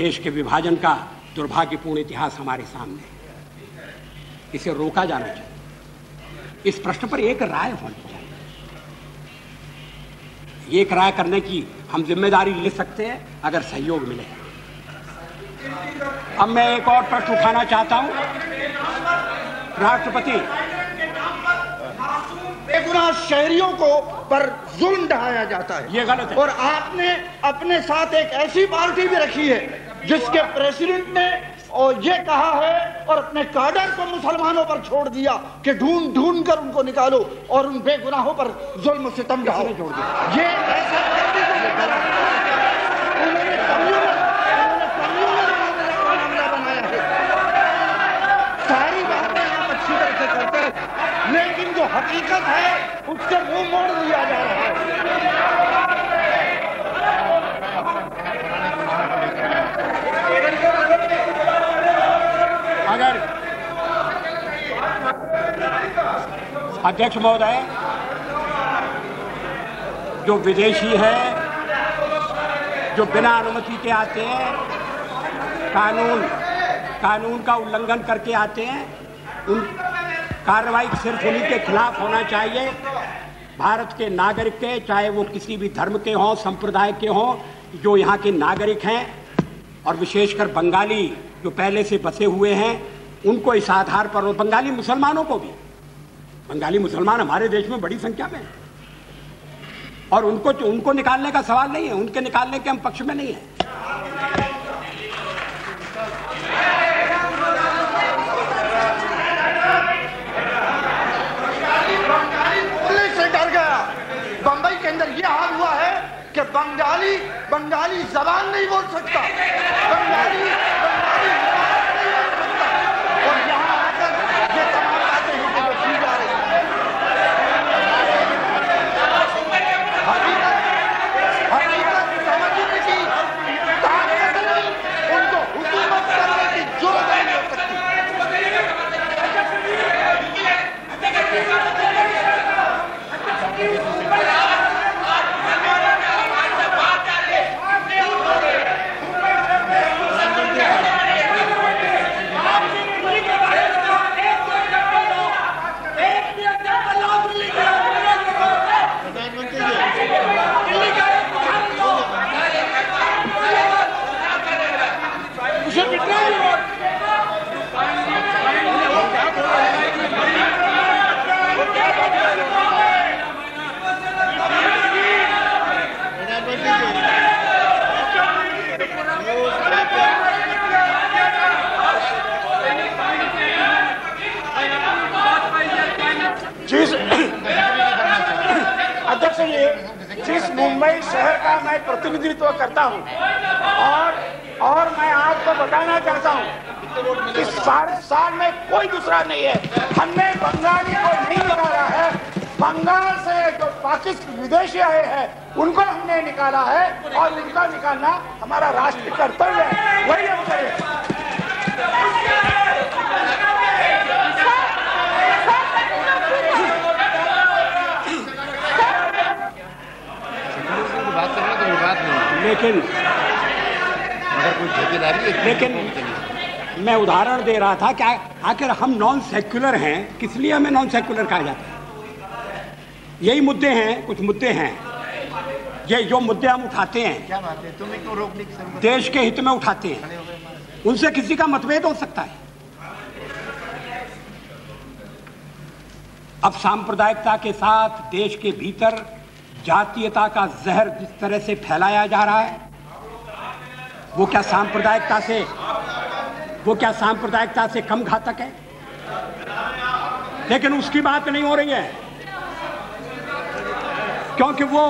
देश के विभाजन का दुर्भाग्यपूर्ण इतिहास हमारे सामने है। इसे रोका जाना चाहिए। इस प्रश्न पर एक राय होनी चाहिए। एक राय करने की हम जिम्मेदारी ले सकते हैं अगर सहयोग मिले। अब मैं एक और प्रश्न उठाना चाहता हूं। राष्ट्रपति, बेगुनाह शहरियों को पर जुल्म ढाया जाता है, ये गलत है। और आपने अपने साथ एक ऐसी पार्टी भी रखी है जिसके प्रेसिडेंट ने और ये कहा है और अपने काडर को मुसलमानों पर छोड़ दिया कि ढूंढ ढूंढ कर उनको निकालो और उन बेगुनाहों पर जुल्म सितम ढाओ। ये ऐसा पार्टी को उन्होंने मामला बनाया है। सारी बातें आप अच्छी तरह से करते हैं, लेकिन जो हकीकत है उससे मुंह मोड़ दिया जा रहा है। अगर अध्यक्ष महोदय, जो विदेशी है, जो बिना अनुमति के आते हैं, कानून का उल्लंघन करके आते हैं, उन कार्रवाई सिर्फ उन्हीं के खिलाफ होना चाहिए। भारत के नागरिक के, चाहे वो किसी भी धर्म के हों, संप्रदाय के हों, जो यहाँ के नागरिक हैं और विशेषकर बंगाली जो पहले से बसे हुए हैं, उनको इस आधार पर, और बंगाली मुसलमानों को भी, बंगाली मुसलमान हमारे देश में बड़ी संख्या में, और उनको निकालने का सवाल नहीं है। उनके निकालने के हम पक्ष में नहीं है। बोलने से डर गया। बंबई के अंदर यह हाल हुआ है कि बंगाली जबान नहीं बोल सकता, बंगाली नहीं बोल सकता, और यहाँ आकर ये तमाम बातें हैं जो की जा रही है। हकीकत समझने की ताकत नहीं, उनको हुकूमत करने की जुर्रत नहीं हो सकती। अध्यक्ष जी, जिस मुंबई शहर का मैं प्रतिनिधित्व करता हूं, और मैं आपको बताना चाहता हूं कि 4.5 में कोई दूसरा नहीं है। हमने बंगाली को नहीं निकाला है, बंगाल से जो पाकिस्तान विदेशी आए हैं उनको हमने निकाला है, और उनका निकालना हमारा राष्ट्रीय कर्तव्य है। वही हम करें। लेकिन मैं उदाहरण दे रहा था कि आखिर हम नॉन सेक्युलर हैं, किस लिए हमें नॉन सेक्युलर कहा जाता है? यही मुद्दे हैं, कुछ मुद्दे हैं, ये जो मुद्दे हम उठाते हैं, क्या बात है, तुम्हें क्यों रोकने की जरूरत? देश के हित में उठाते हैं, उनसे किसी का मतभेद हो सकता है। अब सांप्रदायिकता के साथ देश के भीतर जातीयता का जहर जिस तरह से फैलाया जा रहा है, वो क्या सांप्रदायिकता से कम घातक है? लेकिन उसकी बात नहीं हो रही है, क्योंकि वो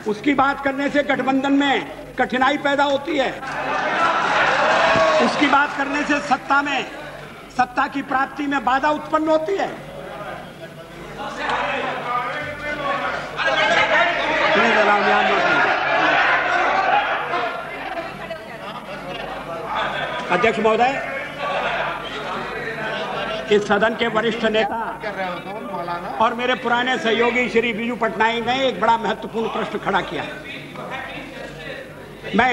उसकी बात करने से गठबंधन में कठिनाई पैदा होती है। उसकी बात करने से सत्ता की प्राप्ति में बाधा उत्पन्न होती है। अध्यक्ष महोदय, इस सदन के वरिष्ठ नेता और मेरे पुराने सहयोगी श्री बीजू पटनायक ने एक बड़ा महत्वपूर्ण प्रश्न खड़ा किया है। मैं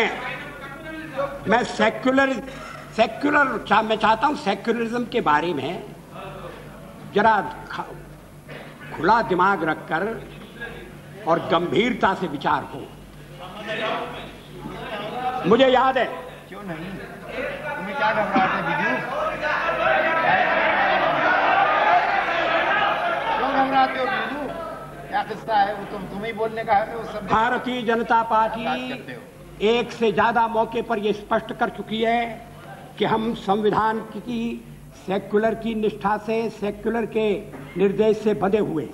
मैं मैं चाहता हूं सेक्युलरिज्म के बारे में जरा खुला दिमाग रखकर और गंभीरता से विचार हो। मुझे याद है, क्यों नहीं, तुम्हें क्या घबराहट है बिजू? क्यों घबराते हो बिजू? क्या किस्सा है? वो तुम्हें ही बोलने का है। वो सब भारतीय जनता पार्टी एक से ज्यादा मौके पर यह स्पष्ट कर चुकी है कि हम संविधान की सेक्युलर की निष्ठा से, सेक्युलर के निर्देश से बंधे हुए।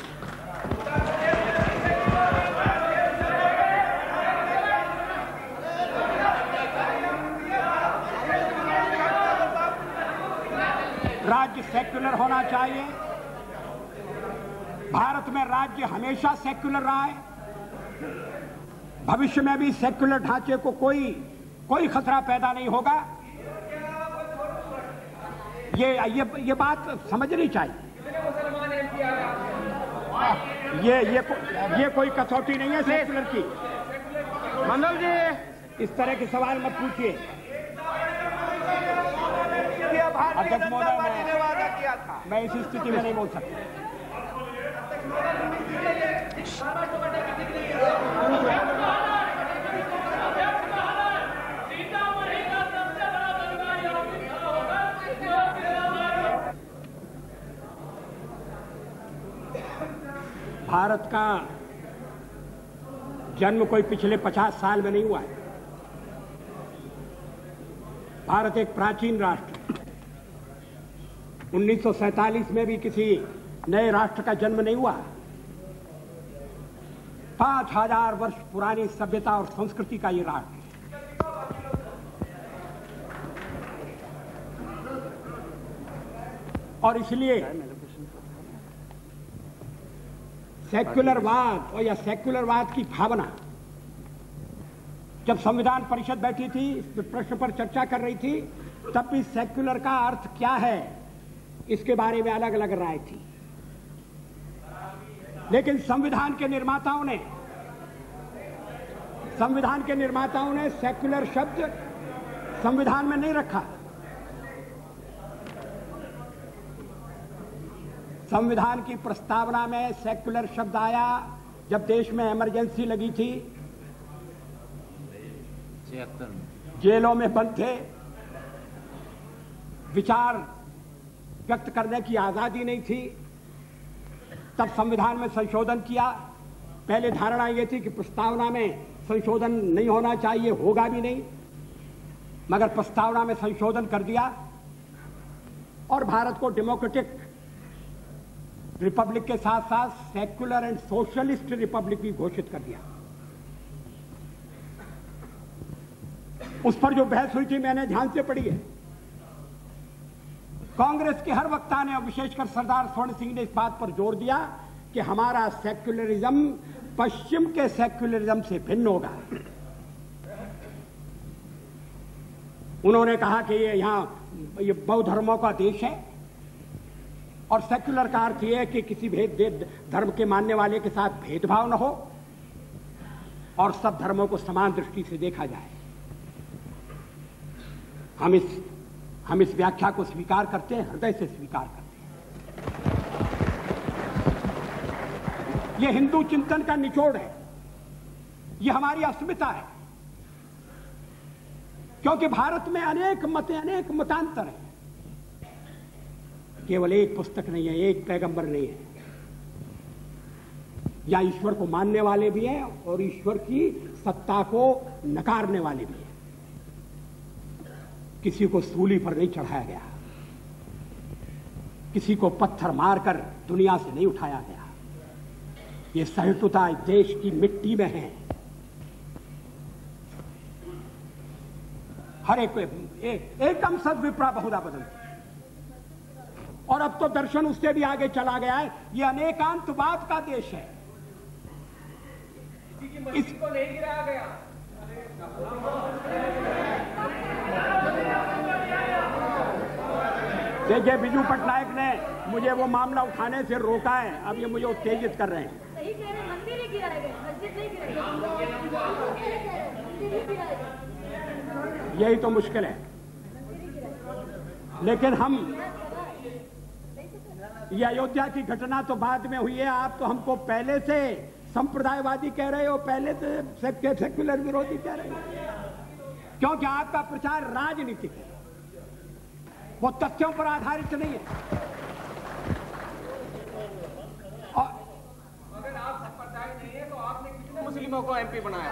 राज्य सेक्युलर होना चाहिए। भारत में राज्य हमेशा सेक्युलर रहा है, भविष्य में भी सेक्युलर ढांचे को कोई खतरा पैदा नहीं होगा। ये बात समझनी चाहिए। ये कोई कसौटी नहीं है सेक्युलर की। मंडल जी, इस तरह के सवाल मत पूछिए। अध्यक्ष महोदय, मैं इस स्थिति में नहीं बोल सकता। भारत का जन्म कोई पिछले 50 साल में नहीं हुआ है। भारत एक प्राचीन राष्ट्र, 1947 में भी किसी नए राष्ट्र का जन्म नहीं हुआ। 5000 वर्ष पुरानी सभ्यता और संस्कृति का ये राष्ट्र है। और इसलिए सेक्युलरवाद और या सेक्युलरवाद की भावना, जब संविधान परिषद बैठी थी, इस प्रश्न पर चर्चा कर रही थी, तब भी सेक्युलर का अर्थ क्या है इसके बारे में अलग अलग राय थी। लेकिन संविधान के निर्माताओं ने सेक्युलर शब्द संविधान में नहीं रखा। संविधान की प्रस्तावना में सेक्युलर शब्द आया जब देश में इमरजेंसी लगी थी, जेलों में बंद थे, विचार व्यक्त करने की आजादी नहीं थी, तब संविधान में संशोधन किया। पहले धारणा यह थी कि प्रस्तावना में संशोधन नहीं होना चाहिए, होगा भी नहीं, मगर प्रस्तावना में संशोधन कर दिया और भारत को डेमोक्रेटिक रिपब्लिक के साथ साथ सेक्युलर एंड सोशलिस्ट रिपब्लिक भी घोषित कर दिया। उस पर जो बहस हुई थी मैंने ध्यान से पढ़ी है। कांग्रेस के हर वक्ता ने और विशेषकर सरदार स्वर्ण सिंह ने इस बात पर जोर दिया कि हमारा सेक्युलरिज्म पश्चिम के सेक्युलरिज्म से भिन्न होगा। उन्होंने कहा कि ये बौद्ध धर्मों का देश है और सेक्युलर का अर्थ यह है कि किसी धर्म के मानने वाले के साथ भेदभाव न हो और सब धर्मों को समान दृष्टि से देखा जाए। हम इस व्याख्या को स्वीकार करते हैं, हृदय से स्वीकार करते हैं। यह हिंदू चिंतन का निचोड़ है, यह हमारी अस्मिता है, क्योंकि भारत में अनेक मतांतर हैं। केवल एक पुस्तक नहीं है, एक पैगंबर नहीं है। या ईश्वर को मानने वाले भी हैं और ईश्वर की सत्ता को नकारने वाले भी हैं। किसी को सूली पर नहीं चढ़ाया गया, किसी को पत्थर मारकर दुनिया से नहीं उठाया गया। ये सहिष्णुता देश की मिट्टी में है। हर एकम सद विप्रा बहुधा बदंती। और अब तो दर्शन उससे भी आगे चला गया है। ये अनेकांतवाद का देश है। इसको नहीं गिराया गया। देखिए, बिजू पटनायक ने मुझे वो मामला उठाने से रोका है। अब ये मुझे उत्तेजित कर रहे हैं। सही कह रहे हैं, मंदिर ही गिराए गए, मस्जिद नहीं गिराए गए। यही तो मुश्किल है। लेकिन हम, ये अयोध्या की घटना तो बाद में हुई है, आप तो हमको पहले से संप्रदायवादी कह रहे हो, पहले से सेक्युलर विरोधी कह रहे हो, क्योंकि आपका प्रचार राजनीतिक है, वो तथ्यों पर आधारित नहीं है। और अगर आप संप्रदाय नहीं है तो आपने कितने मुस्लिमों को एमपी बनाया?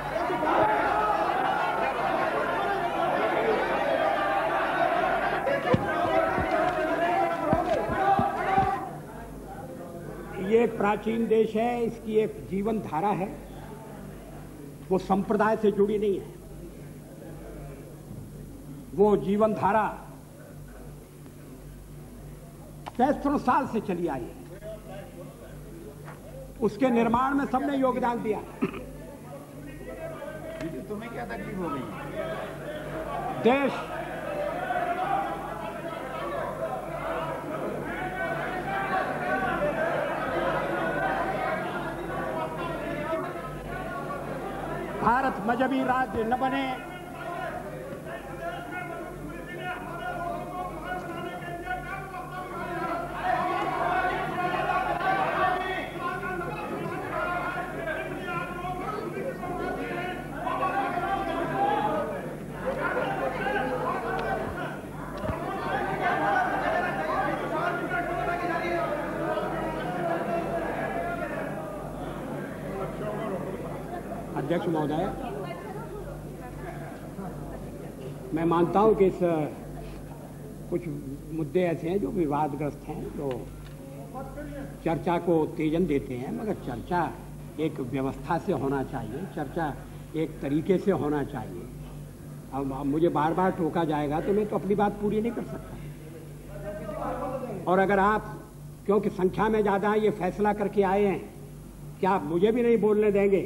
ये एक प्राचीन देश है, इसकी एक जीवन धारा है, वो संप्रदाय से जुड़ी नहीं है। वो जीवन धारा सैकड़ों साल से चली आई है, उसके निर्माण में सबने योगदान दिया। तुम्हें क्या तकलीफ हो गई? देश भारत मजहबी राज्य न बने, अध्यक्ष महोदय, मैं मानता हूं कि इस कुछ मुद्दे ऐसे हैं जो विवादग्रस्त हैं, जो चर्चा को उत्तेजन देते हैं, मगर चर्चा एक व्यवस्था से होना चाहिए, चर्चा एक तरीके से होना चाहिए। अब मुझे बार बार टोका जाएगा तो मैं तो अपनी बात पूरी नहीं कर सकता। और अगर आप, क्योंकि संख्या में ज़्यादा ये फैसला करके आए हैं, क्या आप मुझे भी नहीं बोलने देंगे?